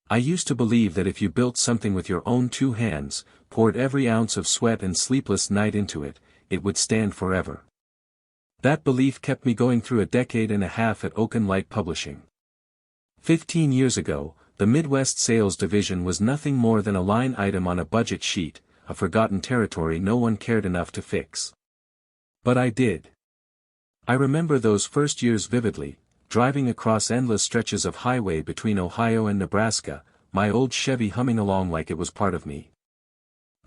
I used to believe that if you built something with your own two hands, poured every ounce of sweat and sleepless night into it, it would stand forever. That belief kept me going through a decade and a half at Oaken Light Publishing. 15 years ago, the Midwest Sales Division was nothing more than a line item on a budget sheet, a forgotten territory no one cared enough to fix. But I did. I remember those first years vividly, driving across endless stretches of highway between Ohio and Nebraska, my old Chevy humming along like it was part of me.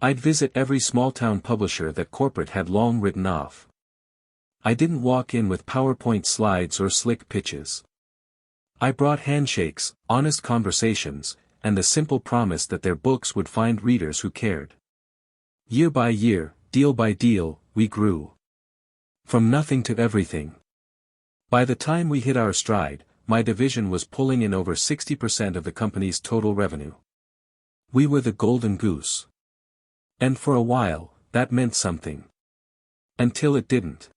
I'd visit every small-town publisher that corporate had long written off. I didn't walk in with PowerPoint slides or slick pitches. I brought handshakes, honest conversations, and the simple promise that their books would find readers who cared. Year by year, deal by deal, we grew. From nothing to everything. By the time we hit our stride, my division was pulling in over 60% of the company's total revenue. We were the golden goose. And for a while, that meant something. Until it didn't.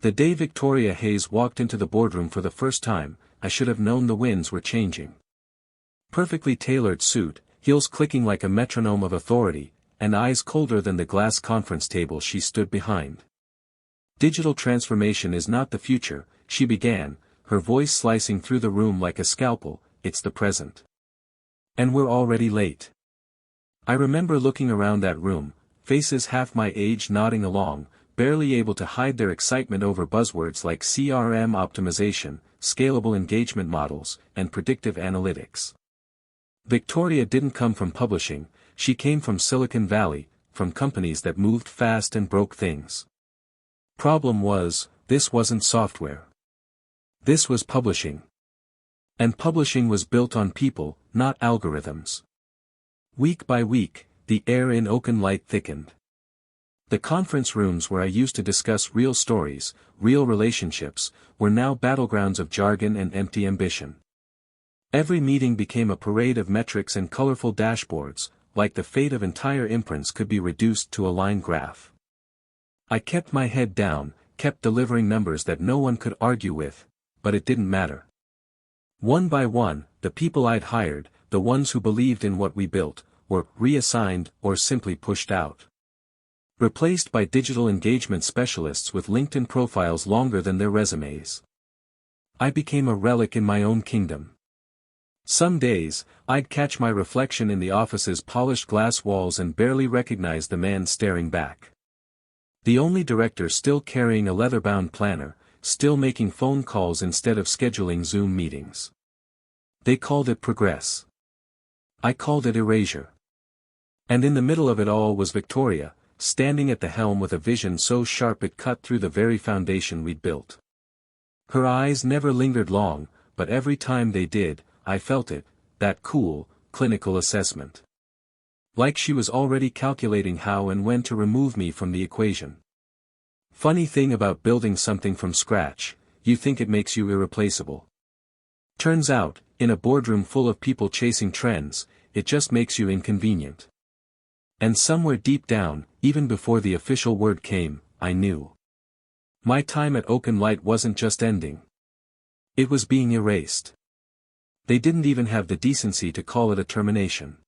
The day Victoria Hayes walked into the boardroom for the first time, I should have known the winds were changing. Perfectly tailored suit, heels clicking like a metronome of authority, and eyes colder than the glass conference table she stood behind. Digital transformation is not the future, she began, her voice slicing through the room like a scalpel, it's the present. And we're already late. I remember looking around that room, faces half my age nodding along, barely able to hide their excitement over buzzwords like CRM optimization, scalable engagement models, and predictive analytics. Victoria didn't come from publishing, she came from Silicon Valley, from companies that moved fast and broke things. Problem was, this wasn't software. This was publishing. And publishing was built on people, not algorithms. Week by week, the air in Oaken Light thickened. The conference rooms where I used to discuss real stories, real relationships, were now battlegrounds of jargon and empty ambition. Every meeting became a parade of metrics and colorful dashboards, like the fate of entire imprints could be reduced to a line graph. I kept my head down, kept delivering numbers that no one could argue with, but it didn't matter. One by one, the people I'd hired, the ones who believed in what we built, were reassigned or simply pushed out. Replaced by digital engagement specialists with LinkedIn profiles longer than their resumes. I became a relic in my own kingdom. Some days, I'd catch my reflection in the office's polished glass walls and barely recognize the man staring back. The only director still carrying a leather-bound planner, still making phone calls instead of scheduling Zoom meetings. They called it progress. I called it erasure. And in the middle of it all was Victoria, standing at the helm with a vision so sharp it cut through the very foundation we'd built. Her eyes never lingered long, but every time they did, I felt it, that cool, clinical assessment. Like she was already calculating how and when to remove me from the equation. Funny thing about building something from scratch, you think it makes you irreplaceable. Turns out, in a boardroom full of people chasing trends, it just makes you inconvenient. And somewhere deep down, even before the official word came, I knew. My time at Oaken Light wasn't just ending. It was being erased. They didn't even have the decency to call it a termination.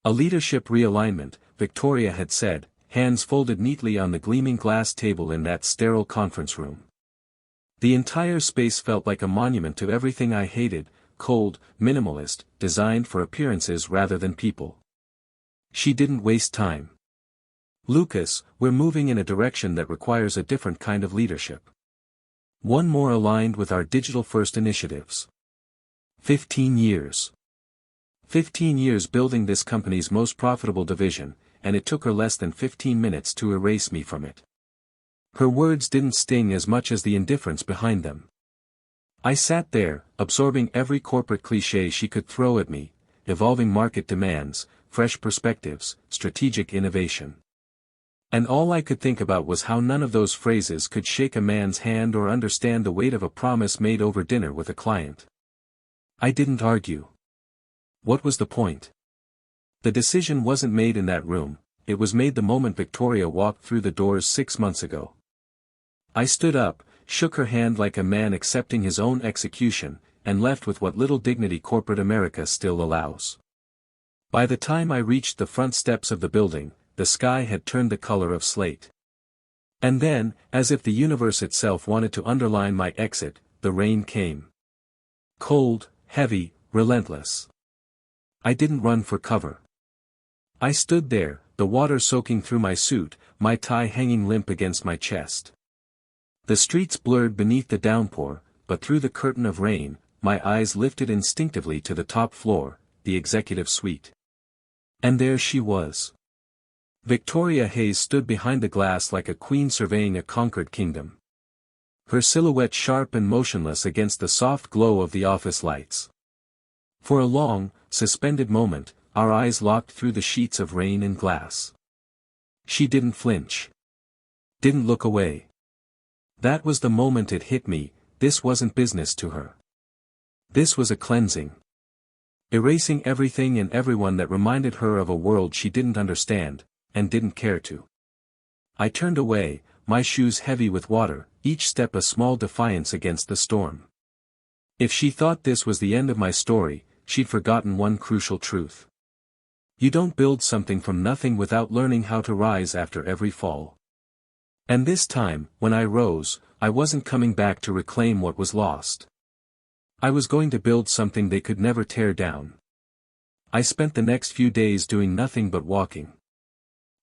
A leadership realignment, Victoria had said, hands folded neatly on the gleaming glass table in that sterile conference room. The entire space felt like a monument to everything I hated, cold, minimalist, designed for appearances rather than people. She didn't waste time. Lucas, we're moving in a direction that requires a different kind of leadership. One more aligned with our digital-first initiatives. 15 years. 15 years building this company's most profitable division, and it took her less than 15 minutes to erase me from it. Her words didn't sting as much as the indifference behind them. I sat there, absorbing every corporate cliché she could throw at me, evolving market demands, fresh perspectives, strategic innovation. And all I could think about was how none of those phrases could shake a man's hand or understand the weight of a promise made over dinner with a client. I didn't argue. What was the point? The decision wasn't made in that room, it was made the moment Victoria walked through the doors 6 months ago. I stood up, shook her hand like a man accepting his own execution, and left with what little dignity corporate America still allows. By the time I reached the front steps of the building, the sky had turned the color of slate. And then, as if the universe itself wanted to underline my exit, the rain came. Cold, heavy, relentless. I didn't run for cover. I stood there, the water soaking through my suit, my tie hanging limp against my chest. The streets blurred beneath the downpour, but through the curtain of rain, my eyes lifted instinctively to the top floor, the executive suite. And there she was. Victoria Hayes stood behind the glass like a queen surveying a conquered kingdom. Her silhouette sharp and motionless against the soft glow of the office lights. For a long, suspended moment, our eyes locked through the sheets of rain and glass. She didn't flinch. Didn't look away. That was the moment it hit me, this wasn't business to her. This was a cleansing. Erasing everything and everyone that reminded her of a world she didn't understand, and didn't care to. I turned away, my shoes heavy with water, each step a small defiance against the storm. If she thought this was the end of my story, she'd forgotten one crucial truth. You don't build something from nothing without learning how to rise after every fall. And this time, when I rose, I wasn't coming back to reclaim what was lost. I was going to build something they could never tear down. I spent the next few days doing nothing but walking.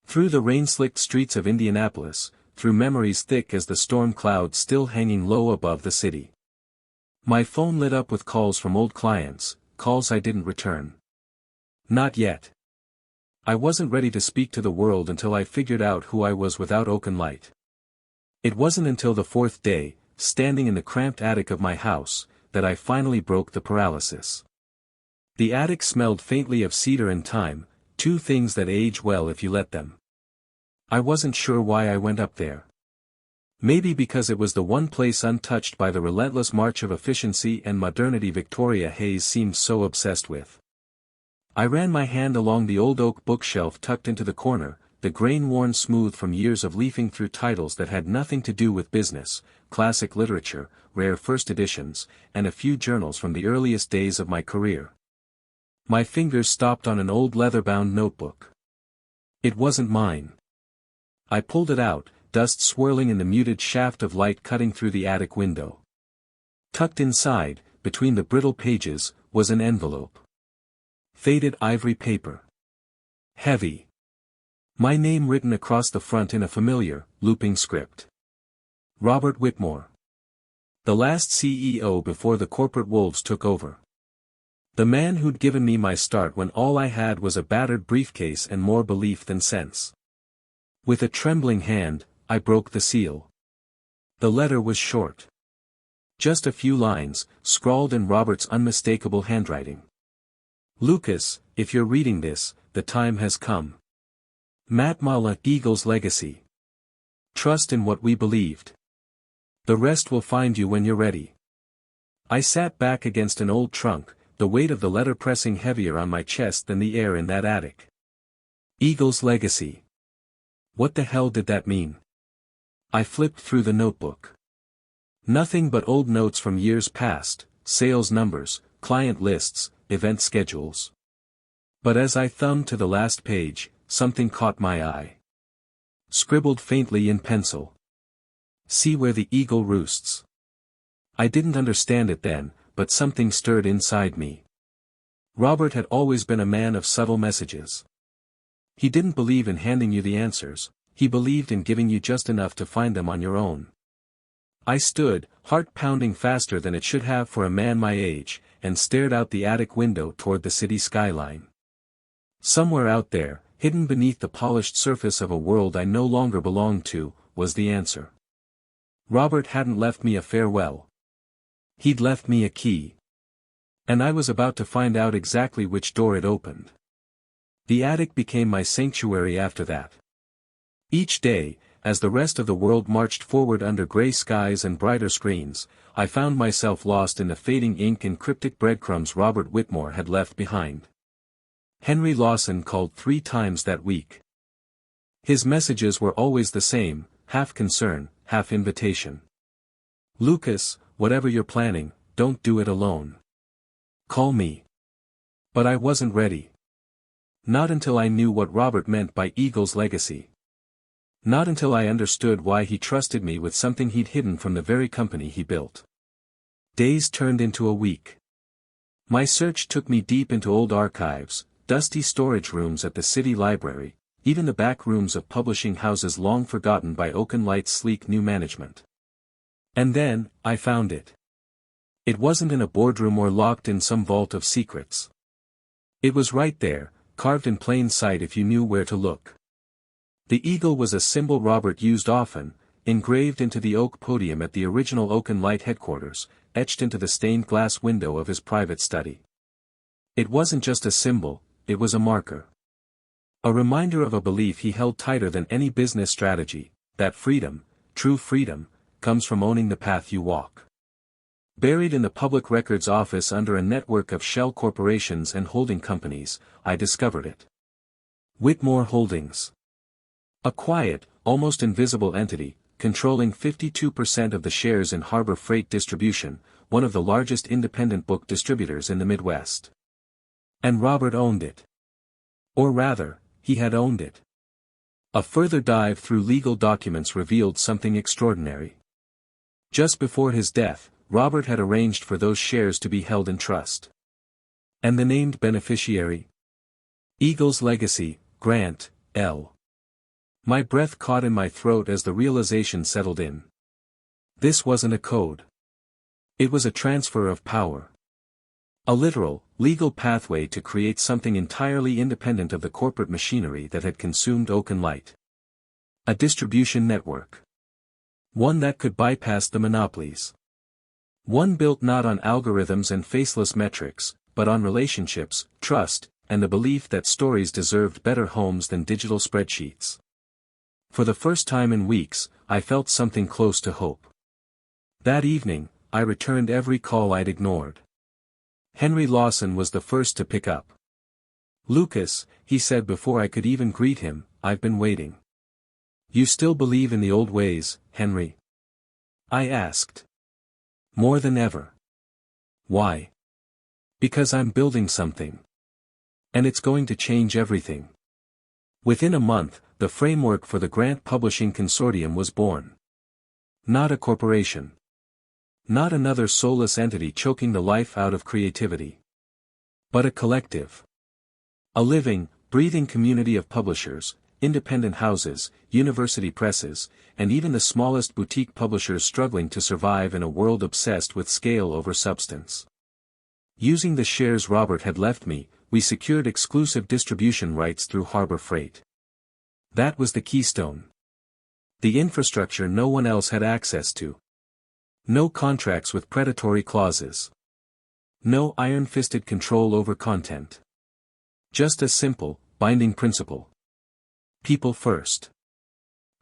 Through the rain-slicked streets of Indianapolis, through memories thick as the storm clouds still hanging low above the city. My phone lit up with calls from old clients, calls I didn't return. Not yet. I wasn't ready to speak to the world until I figured out who I was without Oaken Light. It wasn't until the fourth day, standing in the cramped attic of my house, that I finally broke the paralysis. The attic smelled faintly of cedar and thyme, two things that age well if you let them. I wasn't sure why I went up there. Maybe because it was the one place untouched by the relentless march of efficiency and modernity Victoria Hayes seemed so obsessed with. I ran my hand along the old oak bookshelf tucked into the corner, the grain worn smooth from years of leafing through titles that had nothing to do with business, classic literature, rare first editions, and a few journals from the earliest days of my career. My fingers stopped on an old leather-bound notebook. It wasn't mine. I pulled it out, dust swirling in the muted shaft of light cutting through the attic window. Tucked inside, between the brittle pages, was an envelope. Faded ivory paper. Heavy. My name written across the front in a familiar, looping script. Robert Whitmore. The last CEO before the corporate wolves took over. The man who'd given me my start when all I had was a battered briefcase and more belief than sense. With a trembling hand, I broke the seal. The letter was short. Just a few lines, scrawled in Robert's unmistakable handwriting. Lucas, if you're reading this, the time has come. Matt Mala, Eagle's legacy. Trust in what we believed. The rest will find you when you're ready. I sat back against an old trunk, the weight of the letter pressing heavier on my chest than the air in that attic. Eagle's legacy. What the hell did that mean? I flipped through the notebook. Nothing but old notes from years past, sales numbers, client lists, event schedules. But as I thumbed to the last page, something caught my eye. Scribbled faintly in pencil. See where the eagle roosts. I didn't understand it then, but something stirred inside me. Robert had always been a man of subtle messages. He didn't believe in handing you the answers, he believed in giving you just enough to find them on your own. I stood, heart pounding faster than it should have for a man my age, and stared out the attic window toward the city skyline. Somewhere out there, hidden beneath the polished surface of a world I no longer belonged to, was the answer. Robert hadn't left me a farewell. He'd left me a key. And I was about to find out exactly which door it opened. The attic became my sanctuary after that. Each day, as the rest of the world marched forward under gray skies and brighter screens, I found myself lost in the fading ink and cryptic breadcrumbs Robert Whitmore had left behind. Henry Lawson called 3 times that week. His messages were always the same, half concern, half invitation. Lucas, whatever you're planning, don't do it alone. Call me. But I wasn't ready. Not until I knew what Robert meant by Eagle's legacy. Not until I understood why he trusted me with something he'd hidden from the very company he built. Days turned into a week. My search took me deep into old archives, dusty storage rooms at the city library, even the back rooms of publishing houses long forgotten by Oaken Light's sleek new management. And then, I found it. It wasn't in a boardroom or locked in some vault of secrets. It was right there, carved in plain sight if you knew where to look. The eagle was a symbol Robert used often, engraved into the oak podium at the original Oaken Light headquarters, etched into the stained glass window of his private study. It wasn't just a symbol, it was a marker. A reminder of a belief he held tighter than any business strategy, that freedom, true freedom, comes from owning the path you walk. Buried in the public records office under a network of shell corporations and holding companies, I discovered it. Whitmore Holdings. A quiet, almost invisible entity, controlling 52% of the shares in Harbor Freight Distribution, one of the largest independent book distributors in the Midwest. And Robert owned it. Or rather, he had owned it. A further dive through legal documents revealed something extraordinary. Just before his death, Robert had arranged for those shares to be held in trust. And the named beneficiary? Eagle's legacy, Grant, L. My breath caught in my throat as the realization settled in. This wasn't a code. It was a transfer of power. A literal, legal pathway to create something entirely independent of the corporate machinery that had consumed Oaken Light. A distribution network. One that could bypass the monopolies. One built not on algorithms and faceless metrics, but on relationships, trust, and the belief that stories deserved better homes than digital spreadsheets. For the first time in weeks, I felt something close to hope. That evening, I returned every call I'd ignored. Henry Lawson was the first to pick up. "Lucas," he said before I could even greet him, "I've been waiting." "You still believe in the old ways, Henry?" I asked. "More than ever." "Why?" "Because I'm building something. And it's going to change everything." Within a month, the framework for the Grant Publishing Consortium was born. Not a corporation. Not another soulless entity choking the life out of creativity. But a collective. A living, breathing community of publishers, independent houses, university presses, and even the smallest boutique publishers struggling to survive in a world obsessed with scale over substance. Using the shares Robert had left me, we secured exclusive distribution rights through Harbor Freight. That was the keystone. The infrastructure no one else had access to. No contracts with predatory clauses. No iron-fisted control over content. Just a simple, binding principle. People first.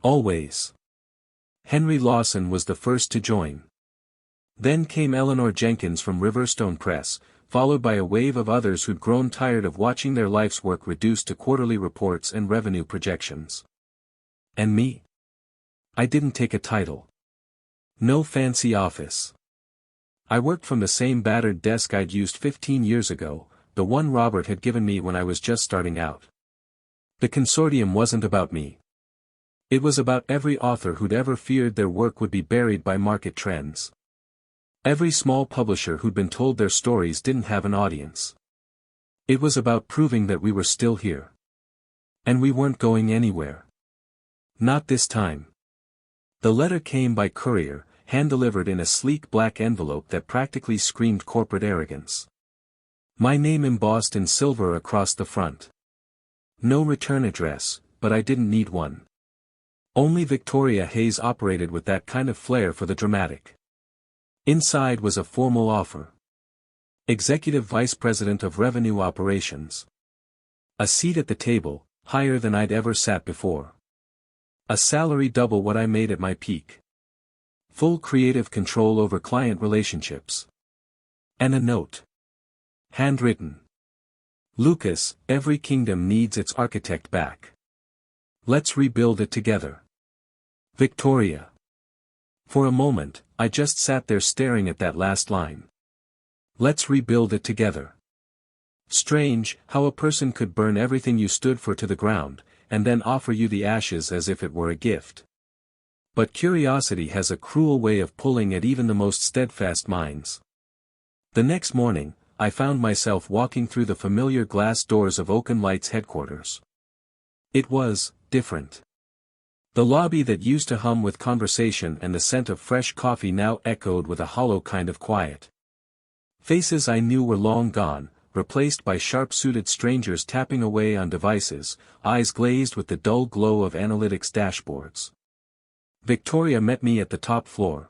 Always. Henry Lawson was the first to join. Then came Eleanor Jenkins from Riverstone Press, followed by a wave of others who'd grown tired of watching their life's work reduced to quarterly reports and revenue projections. And me? I didn't take a title. No fancy office. I worked from the same battered desk I'd used 15 years ago, the one Robert had given me when I was just starting out. The consortium wasn't about me. It was about every author who'd ever feared their work would be buried by market trends. Every small publisher who'd been told their stories didn't have an audience. It was about proving that we were still here. And we weren't going anywhere. Not this time. The letter came by courier, hand-delivered in a sleek black envelope that practically screamed corporate arrogance. My name embossed in silver across the front. No return address, but I didn't need one. Only Victoria Hayes operated with that kind of flair for the dramatic. Inside was a formal offer. Executive Vice President of Revenue Operations. A seat at the table, higher than I'd ever sat before. A salary double what I made at my peak. Full creative control over client relationships. And a note. Handwritten. "Lucas, every kingdom needs its architect back. Let's rebuild it together. Victoria." For a moment, I just sat there staring at that last line. Let's rebuild it together. Strange, how a person could burn everything you stood for to the ground, and then offer you the ashes as if it were a gift. But curiosity has a cruel way of pulling at even the most steadfast minds. The next morning, I found myself walking through the familiar glass doors of Oakenlight's headquarters. It was different. The lobby that used to hum with conversation and the scent of fresh coffee now echoed with a hollow kind of quiet. Faces I knew were long gone, replaced by sharp-suited strangers tapping away on devices, eyes glazed with the dull glow of analytics dashboards. Victoria met me at the top floor.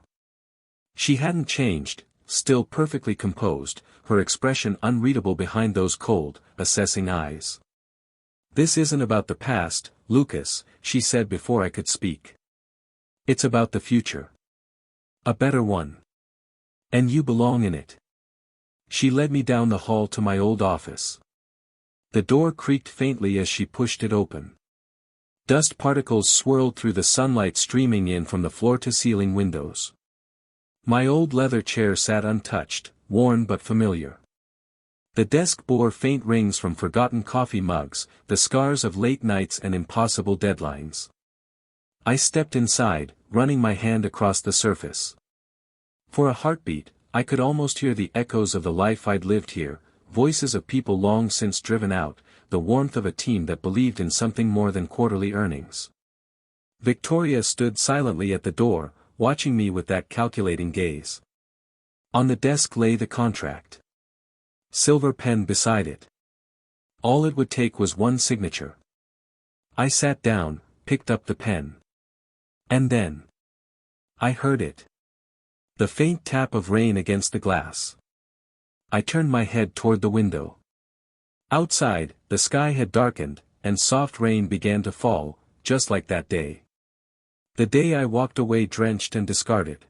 She hadn't changed, still perfectly composed, her expression unreadable behind those cold, assessing eyes. "This isn't about the past, Lucas," she said before I could speak. "It's about the future. A better one. And you belong in it." She led me down the hall to my old office. The door creaked faintly as she pushed it open. Dust particles swirled through the sunlight streaming in from the floor-to-ceiling windows. My old leather chair sat untouched, worn but familiar. The desk bore faint rings from forgotten coffee mugs, the scars of late nights and impossible deadlines. I stepped inside, running my hand across the surface. For a heartbeat, I could almost hear the echoes of the life I'd lived here, voices of people long since driven out, the warmth of a team that believed in something more than quarterly earnings. Victoria stood silently at the door, watching me with that calculating gaze. On the desk lay the contract. Silver pen beside it. All it would take was one signature. I sat down, picked up the pen. And then I heard it. The faint tap of rain against the glass. I turned my head toward the window. Outside, the sky had darkened, and soft rain began to fall, just like that day. The day I walked away drenched and discarded.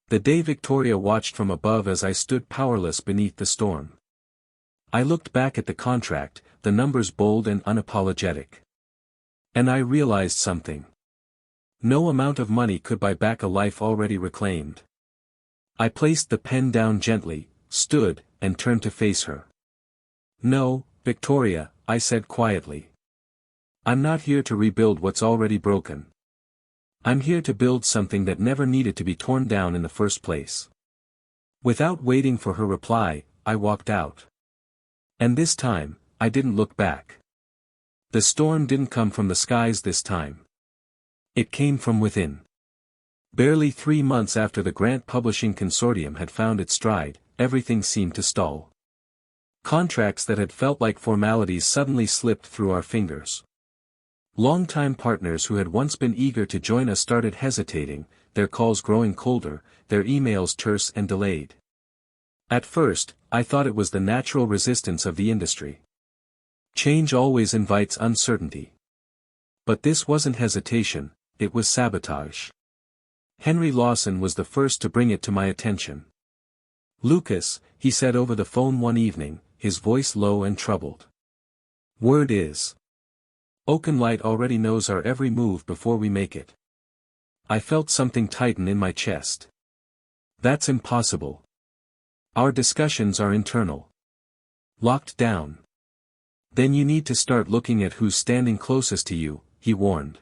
The day Victoria watched from above as I stood powerless beneath the storm. I looked back at the contract, the numbers bold and unapologetic. And I realized something. No amount of money could buy back a life already reclaimed. I placed the pen down gently, stood, and turned to face her. "No, Victoria," I said quietly. "I'm not here to rebuild what's already broken. I'm here to build something that never needed to be torn down in the first place." Without waiting for her reply, I walked out. And this time, I didn't look back. The storm didn't come from the skies this time. It came from within. Barely 3 months after the Grant Publishing Consortium had found its stride, everything seemed to stall. Contracts that had felt like formalities suddenly slipped through our fingers. Longtime partners who had once been eager to join us started hesitating, their calls growing colder, their emails terse and delayed. At first, I thought it was the natural resistance of the industry. Change always invites uncertainty. But this wasn't hesitation, it was sabotage. Henry Lawson was the first to bring it to my attention. "Lucas," he said over the phone one evening, his voice low and troubled. "Word is, Oakenlight already knows our every move before we make it." I felt something tighten in my chest. "That's impossible. Our discussions are internal. Locked down." "Then you need to start looking at who's standing closest to you," he warned.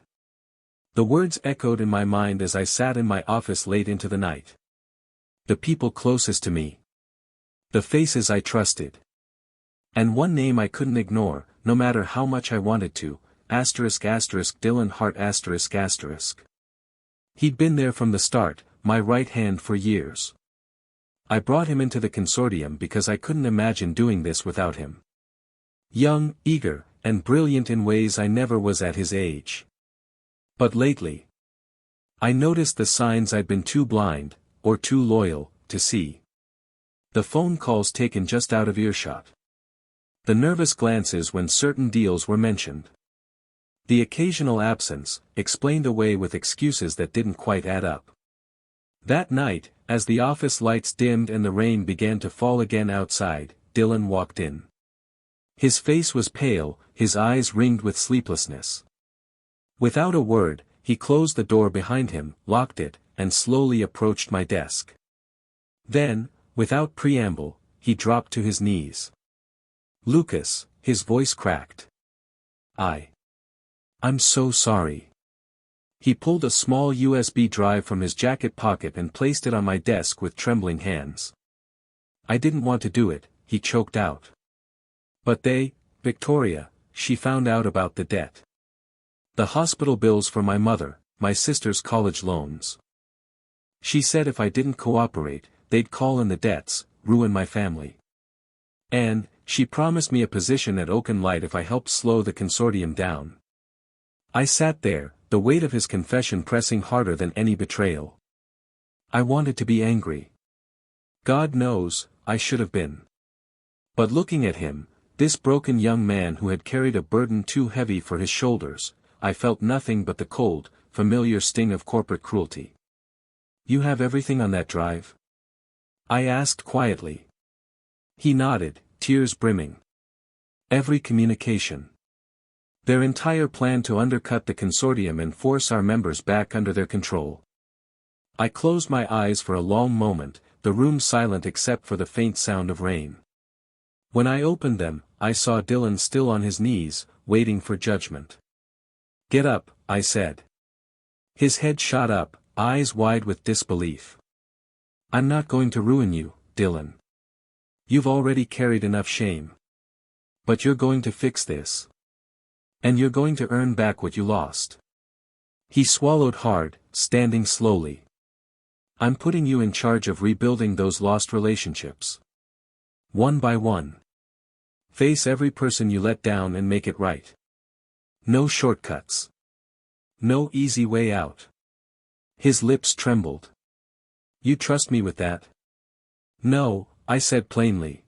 The words echoed in my mind as I sat in my office late into the night. The people closest to me. The faces I trusted. And one name I couldn't ignore, no matter how much I wanted to, **** Dylan Hart****. He'd been there from the start, my right hand for years. I brought him into the consortium because I couldn't imagine doing this without him. Young, eager, and brilliant in ways I never was at his age. But lately, I noticed the signs I'd been too blind, or too loyal, to see. The phone calls taken just out of earshot. The nervous glances when certain deals were mentioned. The occasional absence, explained away with excuses that didn't quite add up. That night, as the office lights dimmed and the rain began to fall again outside, Dylan walked in. His face was pale, his eyes ringed with sleeplessness. Without a word, he closed the door behind him, locked it, and slowly approached my desk. Then, without preamble, he dropped to his knees. "Lucas," his voice cracked. I'm so sorry." He pulled a small USB drive from his jacket pocket and placed it on my desk with trembling hands. "I didn't want to do it," he choked out. "But Victoria, she found out about the debt. The hospital bills for my mother, my sister's college loans. She said if I didn't cooperate, they'd call in the debts, ruin my family. And, she promised me a position at Oaken Light if I helped slow the consortium down." I sat there, the weight of his confession pressing harder than any betrayal. I wanted to be angry. God knows, I should have been. But looking at him, this broken young man who had carried a burden too heavy for his shoulders, I felt nothing but the cold, familiar sting of corporate cruelty. "You have everything on that drive?" I asked quietly. He nodded, tears brimming. "Every communication. Their entire plan to undercut the consortium and force our members back under their control." I closed my eyes for a long moment, the room silent except for the faint sound of rain. When I opened them, I saw Dylan still on his knees, waiting for judgment. "Get up," I said. His head shot up, eyes wide with disbelief. "I'm not going to ruin you, Dylan. You've already carried enough shame. But you're going to fix this. And you're going to earn back what you lost." He swallowed hard, standing slowly. "I'm putting you in charge of rebuilding those lost relationships. One by one. Face every person you let down and make it right. No shortcuts. No easy way out." His lips trembled. "You trust me with that?" "No," I said plainly.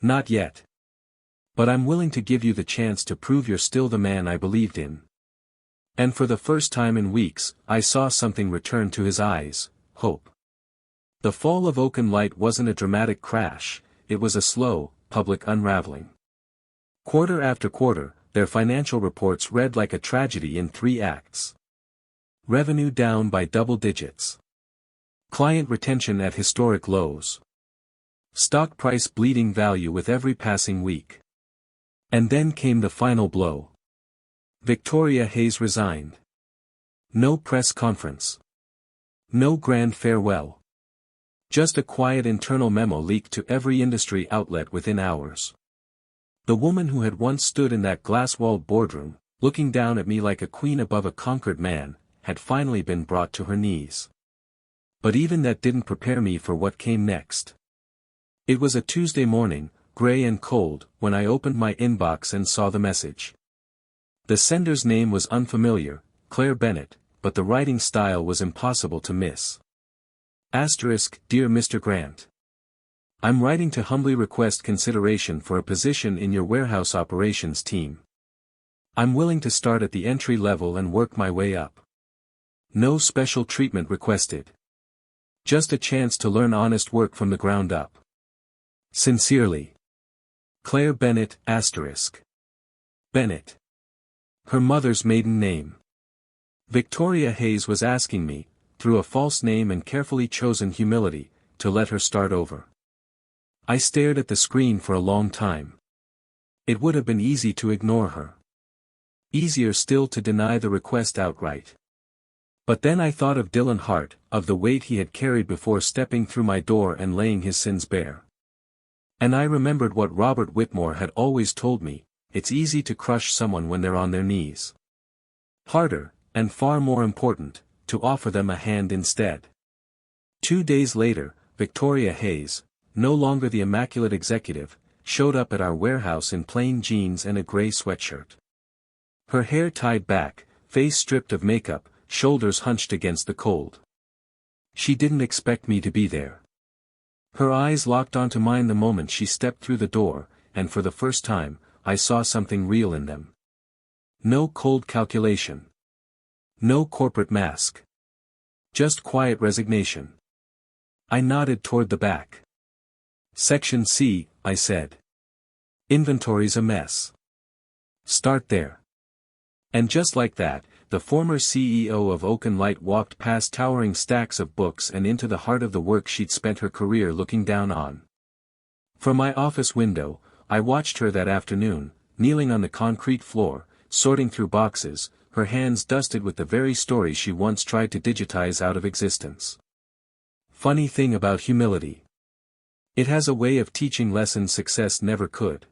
"Not yet. But I'm willing to give you the chance to prove you're still the man I believed in." And for the first time in weeks, I saw something return to his eyes, hope. The fall of Oaken Light wasn't a dramatic crash, it was a slow, public unraveling. Quarter after quarter, their financial reports read like a tragedy in 3 acts. Revenue down by double digits. Client retention at historic lows. Stock price bleeding value with every passing week. And then came the final blow. Victoria Hayes resigned. No press conference. No grand farewell. Just a quiet internal memo leaked to every industry outlet within hours. The woman who had once stood in that glass-walled boardroom, looking down at me like a queen above a conquered man, had finally been brought to her knees. But even that didn't prepare me for what came next. It was a Tuesday morning, gray and cold, when I opened my inbox and saw the message. The sender's name was unfamiliar, Claire Bennett, but the writing style was impossible to miss. Dear Mr. Grant. I'm writing to humbly request consideration for a position in your warehouse operations team. I'm willing to start at the entry level and work my way up. No special treatment requested. Just a chance to learn honest work from the ground up. Sincerely. Claire Bennett, Bennett. Her mother's maiden name. Victoria Hayes was asking me, through a false name and carefully chosen humility, to let her start over. I stared at the screen for a long time. It would have been easy to ignore her. Easier still to deny the request outright. But then I thought of Dylan Hart, of the weight he had carried before stepping through my door and laying his sins bare. And I remembered what Robert Whitmore had always told me, it's easy to crush someone when they're on their knees. Harder, and far more important, to offer them a hand instead. 2 days later, Victoria Hayes, no longer the immaculate executive, showed up at our warehouse in plain jeans and a gray sweatshirt. Her hair tied back, face stripped of makeup, shoulders hunched against the cold. She didn't expect me to be there. Her eyes locked onto mine the moment she stepped through the door, and for the first time, I saw something real in them. No cold calculation. No corporate mask. Just quiet resignation. I nodded toward the back. Section C, I said. Inventory's a mess. Start there. And just like that, the former CEO of Oaken Light walked past towering stacks of books and into the heart of the work she'd spent her career looking down on. From my office window, I watched her that afternoon, kneeling on the concrete floor, sorting through boxes, her hands dusted with the very story she once tried to digitize out of existence. Funny thing about humility. It has a way of teaching lessons success never could.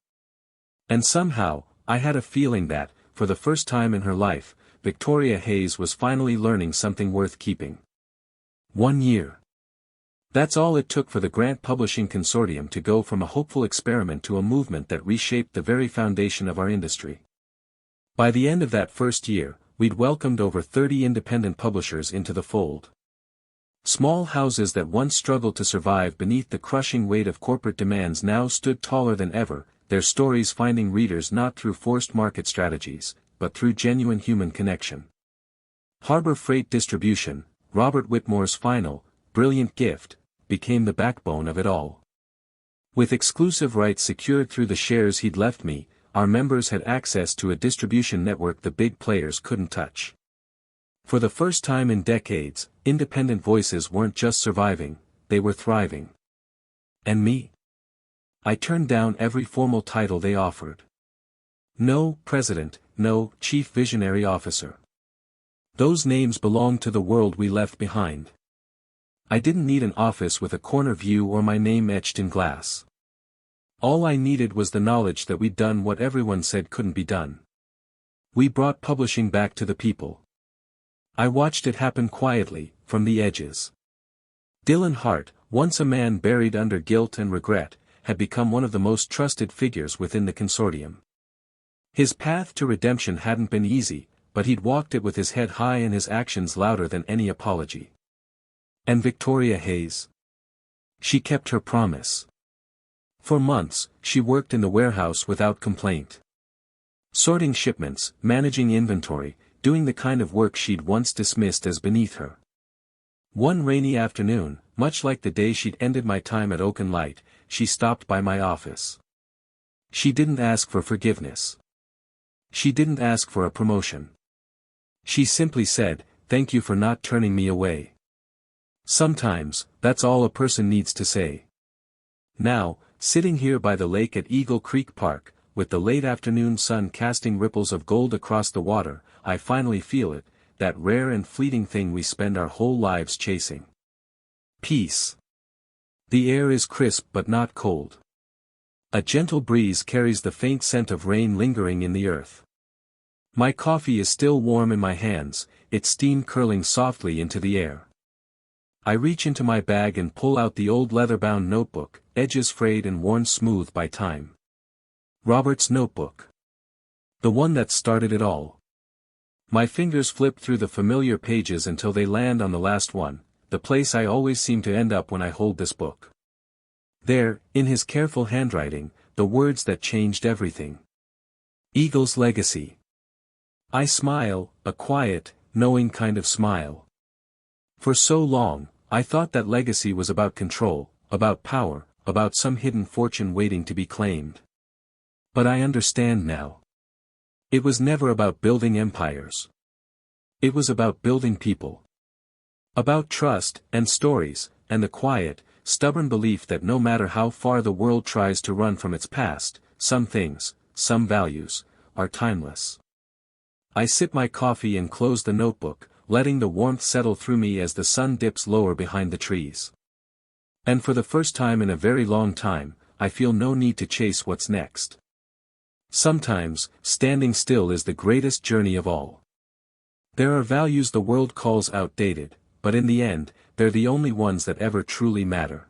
And somehow, I had a feeling that, for the first time in her life, Victoria Hayes was finally learning something worth keeping. 1 year. That's all it took for the Grant Publishing Consortium to go from a hopeful experiment to a movement that reshaped the very foundation of our industry. By the end of that first year, we'd welcomed over 30 independent publishers into the fold. Small houses that once struggled to survive beneath the crushing weight of corporate demands now stood taller than ever, their stories finding readers not through forced market strategies, but through genuine human connection. Harbor Freight Distribution, Robert Whitmore's final, brilliant gift, became the backbone of it all. With exclusive rights secured through the shares he'd left me, our members had access to a distribution network the big players couldn't touch. For the first time in decades, independent voices weren't just surviving, they were thriving. And me? I turned down every formal title they offered. No president, no chief visionary officer. Those names belonged to the world we left behind. I didn't need an office with a corner view or my name etched in glass. All I needed was the knowledge that we'd done what everyone said couldn't be done. We brought publishing back to the people. I watched it happen quietly, from the edges. Dylan Hart, once a man buried under guilt and regret, had become one of the most trusted figures within the consortium. His path to redemption hadn't been easy, but he'd walked it with his head high and his actions louder than any apology. And Victoria Hayes? She kept her promise. For months, she worked in the warehouse without complaint. Sorting shipments, managing inventory, doing the kind of work she'd once dismissed as beneath her. One rainy afternoon, much like the day she'd ended my time at Oaken Light, she stopped by my office. She didn't ask for forgiveness. She didn't ask for a promotion. She simply said, "Thank you for not turning me away." Sometimes, that's all a person needs to say. Now, sitting here by the lake at Eagle Creek Park, with the late afternoon sun casting ripples of gold across the water, I finally feel it, that rare and fleeting thing we spend our whole lives chasing. Peace. The air is crisp but not cold. A gentle breeze carries the faint scent of rain lingering in the earth. My coffee is still warm in my hands, its steam curling softly into the air. I reach into my bag and pull out the old leather-bound notebook, edges frayed and worn smooth by time. Robert's notebook. The one that started it all. My fingers flip through the familiar pages until they land on the last one, the place I always seem to end up when I hold this book. There, in his careful handwriting, the words that changed everything. Eagle's legacy. I smile, a quiet, knowing kind of smile. For so long, I thought that legacy was about control, about power, about some hidden fortune waiting to be claimed. But I understand now. It was never about building empires. It was about building people. About trust, and stories, and the quiet, stubborn belief that no matter how far the world tries to run from its past, some things, some values, are timeless. I sip my coffee and close the notebook, letting the warmth settle through me as the sun dips lower behind the trees. And for the first time in a very long time, I feel no need to chase what's next. Sometimes, standing still is the greatest journey of all. There are values the world calls outdated, but in the end, they're the only ones that ever truly matter.